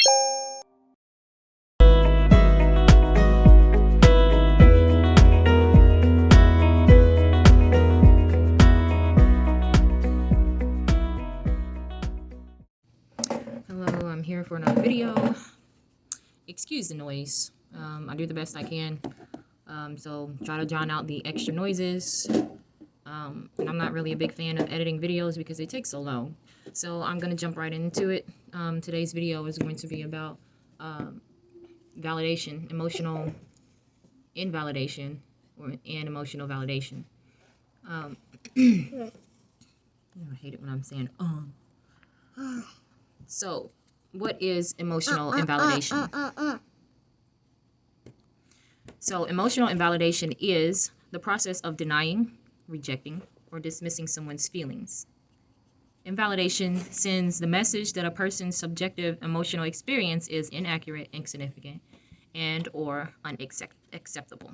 Hello, I'm here for another video. Excuse the noise. I do the best I can. So try to drown out the extra noises. And I'm not really a big fan of editing videos because they take so long. So I'm going to jump right into it. Today's video is going to be about validation, emotional invalidation, and emotional validation. I hate it when I'm saying So, what is emotional invalidation? So, emotional invalidation is the process of denying, rejecting, or dismissing someone's feelings. Invalidation sends the message that a person's subjective emotional experience is inaccurate, insignificant, and or unacceptable.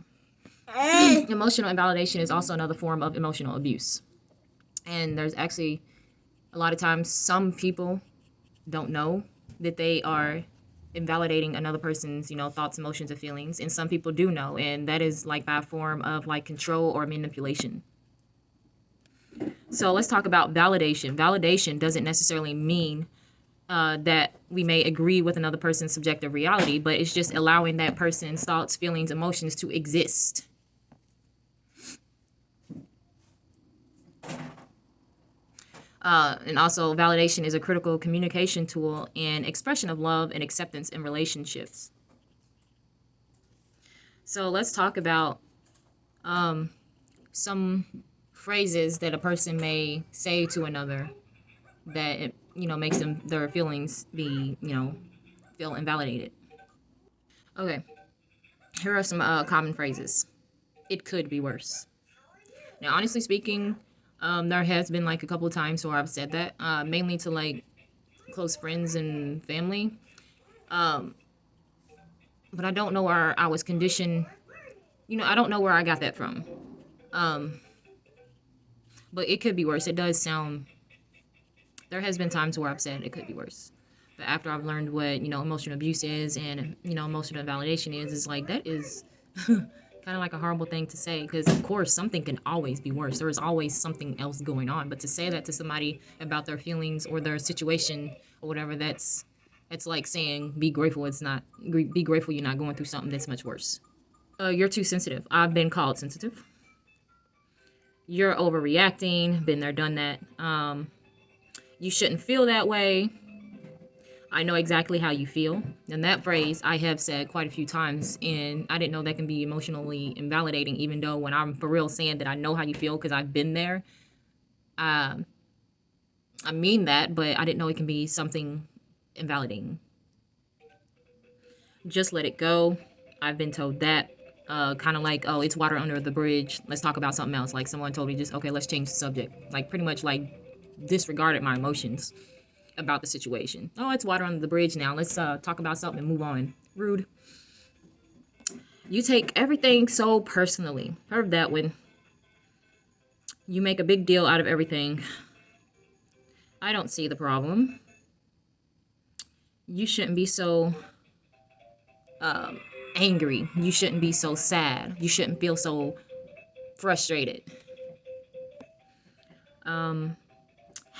Emotional invalidation is also another form of emotional abuse. And there's actually a lot of times some people don't know that they are invalidating another person's, thoughts, emotions, and feelings. And some people do know, and that is like by a form of like control or manipulation. So let's talk about validation. Validation doesn't necessarily mean that we may agree with another person's subjective reality, but it's just allowing that person's thoughts, feelings, emotions to exist. And also, validation is a critical communication tool and expression of love and acceptance in relationships. So let's talk about some phrases that a person may say to another that it, makes their feelings be, feel invalidated. Okay, here are some common phrases. It could be worse. Now, honestly speaking, there has been like a couple of times where I've said that, mainly to like close friends and family. But I don't know where I was conditioned. I don't know where I got that from. But it could be worse. It does sound, there has been times where I've said it could be worse. But after I've learned what, emotional abuse is and, emotional invalidation is like, that is kind of like a horrible thing to say, because of course something can always be worse. There is always something else going on, but to say that to somebody about their feelings or their situation or whatever, it's like saying be grateful be grateful you're not going through something that's much worse. You're too sensitive. I've been called sensitive. You're overreacting. Been there, done that. You shouldn't feel that way. I know exactly how you feel. And that phrase I have said quite a few times, and I didn't know that can be emotionally invalidating, even though when I'm for real saying that I know how you feel because I've been there. I mean that, but I didn't know it can be something invalidating. Just let it go. I've been told that. Kind of like, oh, it's water under the bridge. Let's talk about something else. Like someone told me just, okay, let's change the subject. Like pretty much like disregarded my emotions about the situation. Oh, it's water under the bridge now. Let's talk about something and move on. Rude. You take everything so personally. Heard that one. You make a big deal out of everything. I don't see the problem. You shouldn't be so angry. You shouldn't be so sad. You shouldn't feel so frustrated.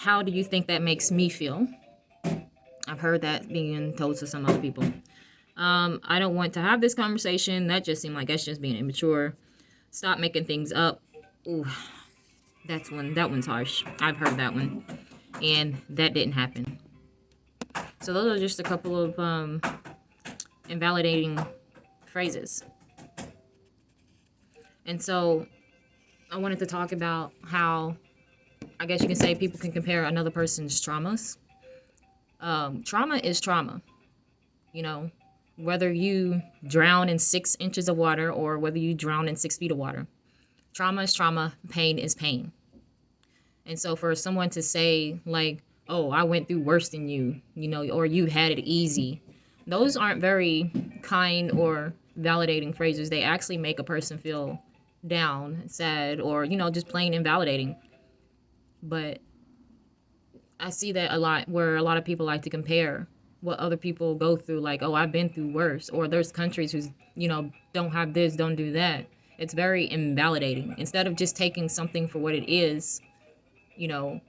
How do you think that makes me feel? I've heard that being told to some other people. I don't want to have this conversation. That just seemed like that's just being immature. Stop making things up. Ooh, that one's harsh. I've heard that one. And that didn't happen. So those are just a couple of invalidating phrases. And so I wanted to talk about how, I guess you can say, people can compare another person's traumas. Trauma is trauma. Whether you drown in 6 inches of water or whether you drown in 6 feet of water. Trauma is trauma. Pain is pain. And so for someone to say like, oh, I went through worse than you, or you had it easy, those aren't very kind or validating phrases. They actually make a person feel down, sad, or, just plain invalidating. But I see that a lot, where a lot of people like to compare what other people go through, like, oh, I've been through worse, or there's countries who's, don't have this, don't do that. It's very invalidating. Instead of just taking something for what it is, you know,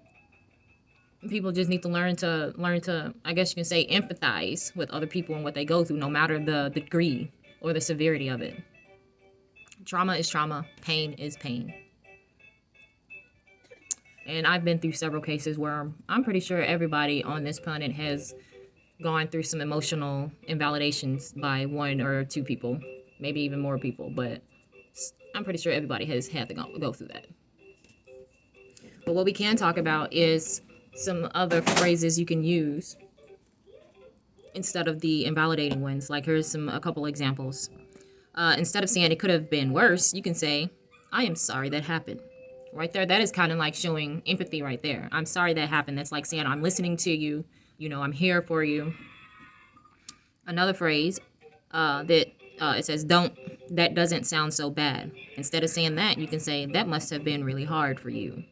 people just need to learn to, I guess you can say, empathize with other people and what they go through, no matter the degree or the severity of it. Trauma is trauma, pain is pain. And I've been through several cases where I'm pretty sure everybody on this planet has gone through some emotional invalidations by one or two people, maybe even more people, but I'm pretty sure everybody has had to go through that. But what we can talk about is some other phrases you can use instead of the invalidating ones. Like, here's a couple examples. Instead of saying it could have been worse, you can say, I am sorry that happened. Right there, that is kind of like showing empathy right there. I'm sorry that happened. That's like saying, I'm listening to you. I'm here for you. Another phrase it says, that doesn't sound so bad. Instead of saying that, you can say, that must have been really hard for you.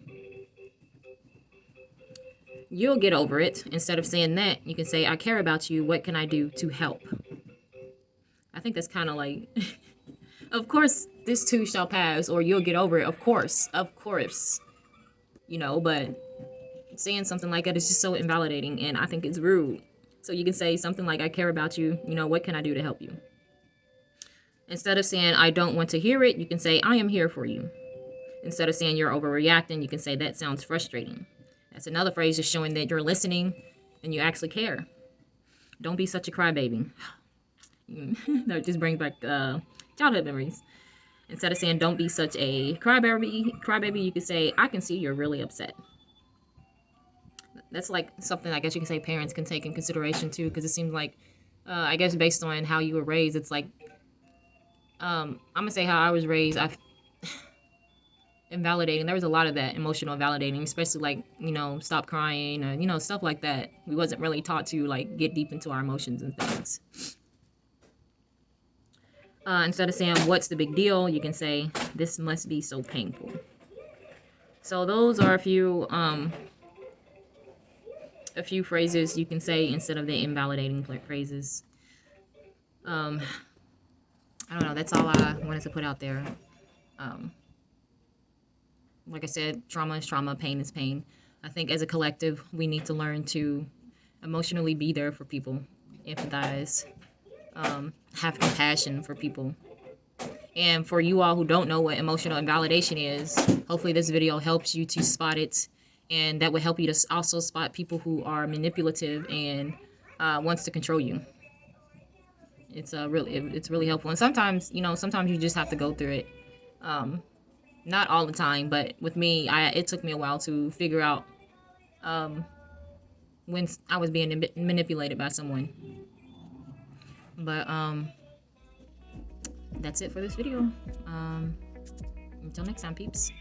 You'll get over it. Instead of saying that, you can say, I care about you. What can I do to help? I think that's kind of like, of course, this too shall pass, or you'll get over it. Of course. But saying something like that is just so invalidating, and I think it's rude. So you can say something like, I care about you. What can I do to help you? Instead of saying, I don't want to hear it, you can say, I am here for you. Instead of saying you're overreacting, you can say, that sounds frustrating. That's another phrase just showing that you're listening and you actually care. Don't be such a crybaby. That just brings back childhood memories. Instead of saying, don't be such a crybaby, you could say, I can see you're really upset. That's like something I guess you can say parents can take in consideration too, because it seems like, I guess based on how you were raised, it's like, I'm gonna say how I was raised. Invalidating. There was a lot of that emotional invalidating, especially like, stop crying, or, stuff like that. We wasn't really taught to like get deep into our emotions and things. Instead of saying, what's the big deal, you can say, this must be so painful. So those are a few phrases you can say instead of the invalidating phrases. I don't know. That's all I wanted to put out there. Like I said, trauma is trauma, pain is pain. I think as a collective, we need to learn to emotionally be there for people, empathize, have compassion for people. And for you all who don't know what emotional invalidation is, hopefully this video helps you to spot it, and that would help you to also spot people who are manipulative and wants to control you. It's really helpful. And sometimes you just have to go through it. Not all the time, but with me, it took me a while to figure out when I was being manipulated by someone. But that's it for this video. Until next time, peeps.